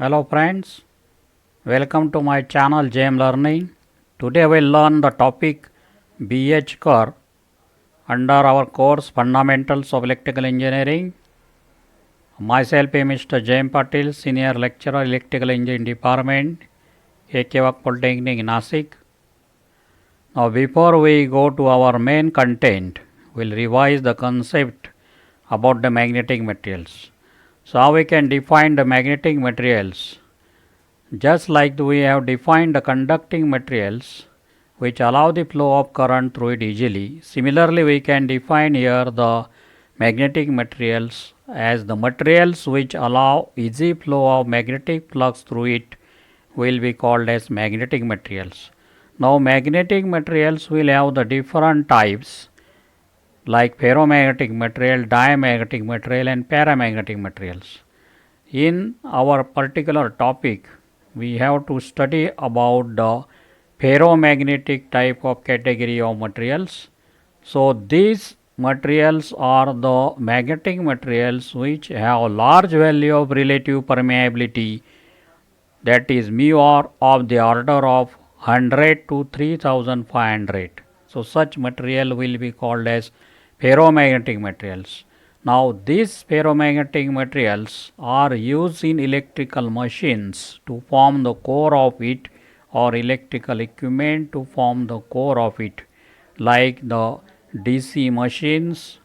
Hello friends, welcome to my channel JM Learning. Today we will learn the topic BH curve under our course Fundamentals of Electrical Engineering. Myself is Mr. JM Patil, Senior Lecturer Electrical Engineering Department, Ekevak Polytechnic, Nasik. Now before we go to our main content, we will revise the concept about the magnetic materials. So how we can define the magnetic materials? Just like we have defined the conducting materials which allow the flow of current through it easily, similarly we can define here the magnetic materials as the materials which allow easy flow of magnetic flux through it will be called as magnetic materials. Now magnetic materials will have the different types like ferromagnetic material, diamagnetic material and paramagnetic materials. In our particular topic, we have to study about the ferromagnetic type of category of materials. So these materials are the magnetic materials which have a large value of relative permeability, that is mu r of the order of 100 to 3500. So such material will be called as ferromagnetic materials. Now these ferromagnetic materials are used in electrical machines to form the core of it, or electrical equipment to form the core of it, like the DC machines,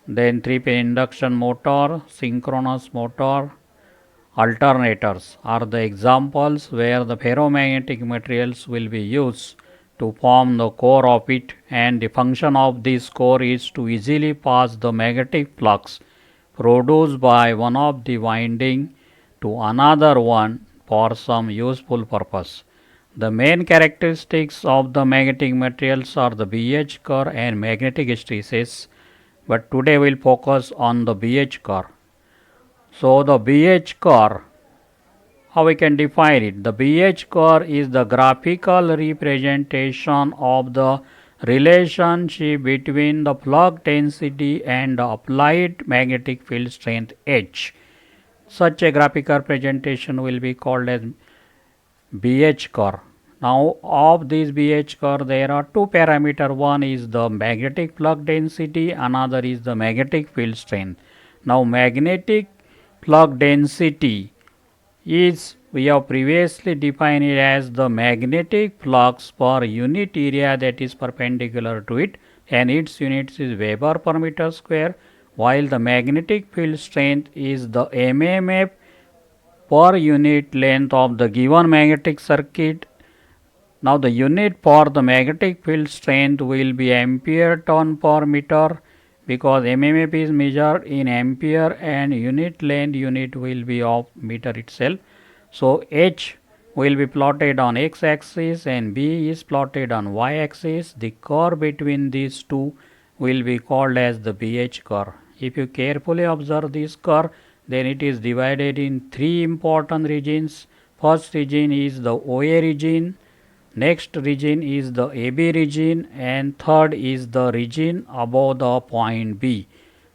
then three-phase induction motor, synchronous motor, alternators are the examples where the ferromagnetic materials will be used to form the core of it, and the function of this core is to easily pass the magnetic flux produced by one of the winding to another one for some useful purpose. The main characteristics of the magnetic materials are the BH curve and magnetic hysteresis, but today we will focus on the BH curve. So the BH curve, how we can define it? The BH curve is the graphical representation of the relationship between the flux density and the applied magnetic field strength H. Such a graphical representation will be called as BH curve. Now of this BH curve there are two parameters. One is the magnetic flux density, another is the magnetic field strength. Now magnetic flux density is, we have previously defined it as the magnetic flux per unit area that is perpendicular to it, and its units is Weber per meter square, while the magnetic field strength is the MMF per unit length of the given magnetic circuit. Now the unit for the magnetic field strength will be ampere turn per meter, because MMF is measured in ampere and unit length unit will be of meter itself. So H will be plotted on x axis and B is plotted on y axis. The curve between these two will be called as the BH curve. If you carefully observe this curve, then it is divided in three important regions. First region is the OA region, next region is the AB region, and third is the region above the point B,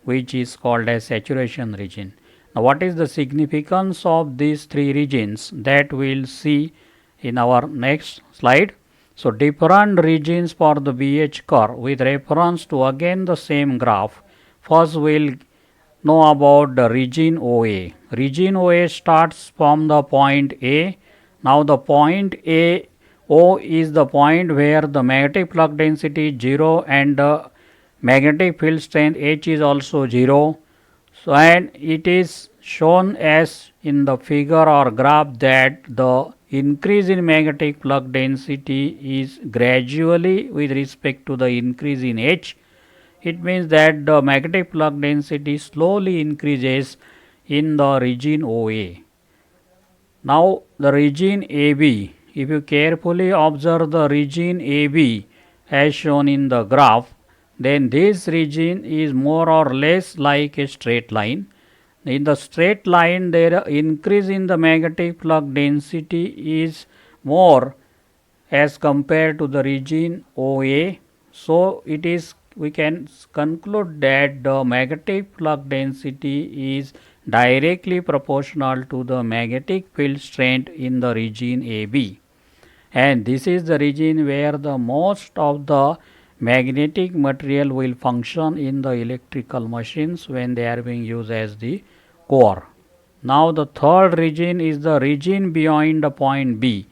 which is called as saturation region. Now what is the significance of these three regions, that we will see in our next slide. So different regions for the BH curve with reference to again the same graph. First we will know about the region OA. Region OA starts from the point A. Now the point A O is the point where the magnetic flux density is 0 and the magnetic field strength H is also 0. So and it is shown as in the figure or graph that the increase in magnetic flux density is gradually with respect to the increase in H. It means that the magnetic flux density slowly increases in the region OA. Now the region AB, if you carefully observe the region AB as shown in the graph, then this region is more or less like a straight line. In the straight line, there increase in the magnetic flux density is more as compared to the region OA. So it is we can conclude that the magnetic flux density is directly proportional to the magnetic field strength in the region AB, and this is the region where the most of the magnetic material will function in the electrical machines when they are being used as the core. Now the third region is the region beyond the point B.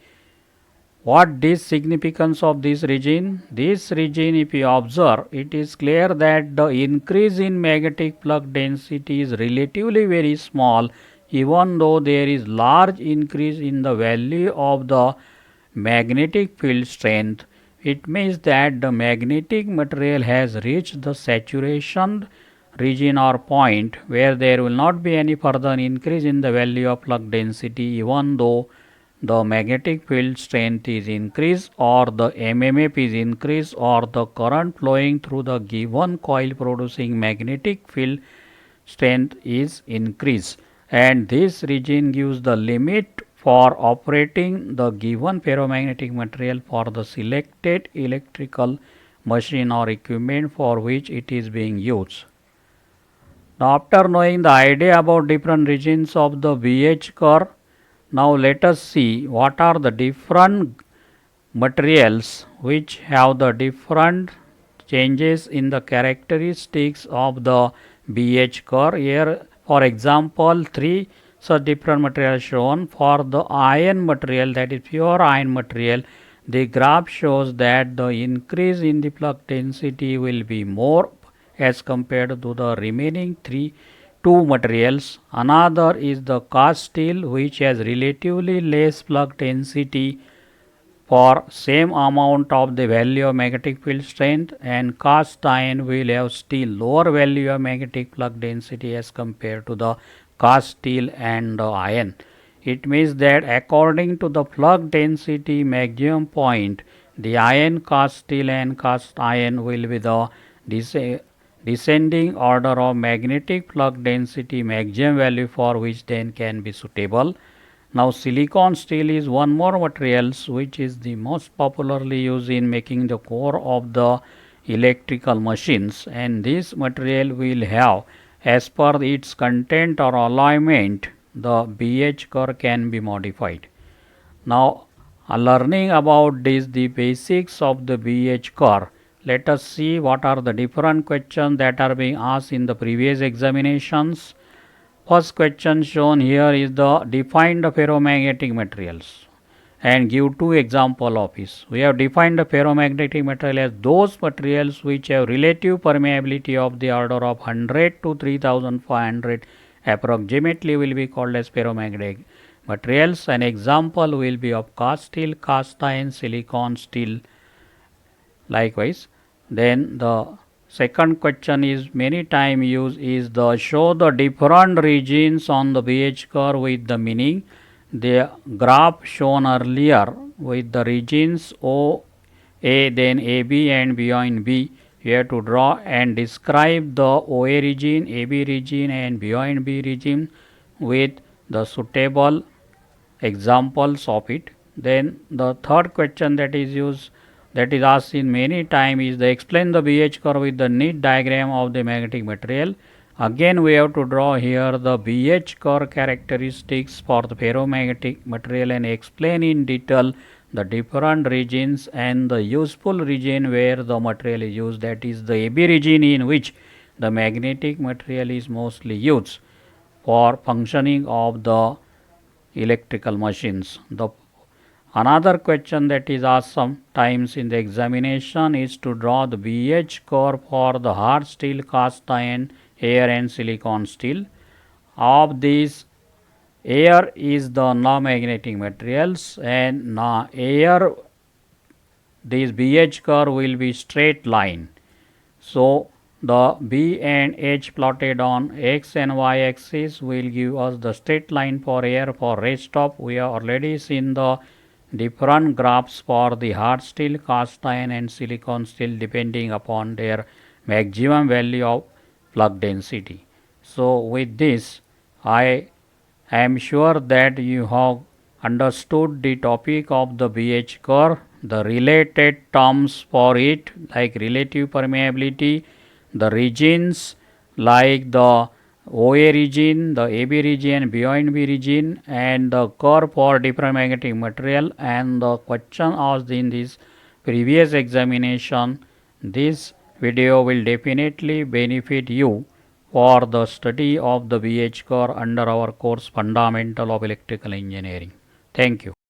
What is significance of this region? This region, if you observe, it is clear that the increase in magnetic flux density is relatively very small, even though there is large increase in the value of the magnetic field strength. It means that the magnetic material has reached the saturation region or point where there will not be any further increase in the value of flux density, even though the magnetic field strength is increased or the MMF is increased or the current flowing through the given coil producing magnetic field strength is increased, and this region gives the limit for operating the given ferromagnetic material for the selected electrical machine or equipment for which it is being used. Now, after knowing the idea about different regions of the BH curve, now let us see what are the different materials which have the different changes in the characteristics of the BH curve. Here, for example, three such different materials shown. For the iron material, that is pure iron material, the graph shows that the increase in the flux density will be more as compared to the remaining two materials. Another is the cast steel, which has relatively less flux density for same amount of the value of magnetic field strength, and cast iron will have still lower value of magnetic flux density as compared to the cast steel and the iron. It means that according to the flux density maximum point, the iron, cast steel and cast iron will be the descending order of magnetic flux density maximum value for which then can be suitable. Now silicon steel is one more materials which is the most popularly used in making the core of the electrical machines, and this material will have, as per its content or alignment, the BH curve can be modified. Now learning about this, the basics of the BH curve, let us see what are the different questions that are being asked in the previous examinations. First question shown here is the define the ferromagnetic materials and give two example of it. We have defined the ferromagnetic material as those materials which have relative permeability of the order of 100 to 3500 approximately will be called as ferromagnetic materials. An example will be of cast steel, cast iron, silicon steel. Likewise, then the second question is many time used is the show the different regions on the BH curve with the meaning. The graph shown earlier with the regions O, A, then AB and beyond B, you have to draw and describe the OA region, AB region and beyond B region with the suitable examples of it. Then the third question that is used, that is asked in many time, is the explain the BH curve with the neat diagram of the magnetic material. Again we have to draw here the BH curve characteristics for the ferromagnetic material and explain in detail the different regions and the useful region where the material is used, that is the AB region in which the magnetic material is mostly used for functioning of the electrical machines. The another question that is asked sometimes in the examination is to draw the BH curve for the hard steel, cast iron, air and silicon steel. Of these, air is the non-magnetic materials, and air, this BH curve will be straight line. So the B and H plotted on X and Y axis will give us the straight line for air. For rest of, we have already seen the different graphs for the hard steel, cast iron and silicon steel depending upon their maximum value of flux density. So with this, I am sure that you have understood the topic of the BH curve. the related terms for it like relative permeability, the regions like the OA region, the AB region, beyond B region, and the curve for different magnetic material, and the question asked in this previous examination. This video will definitely benefit you for the study of the BH curve under our course Fundamental of Electrical Engineering. Thank you.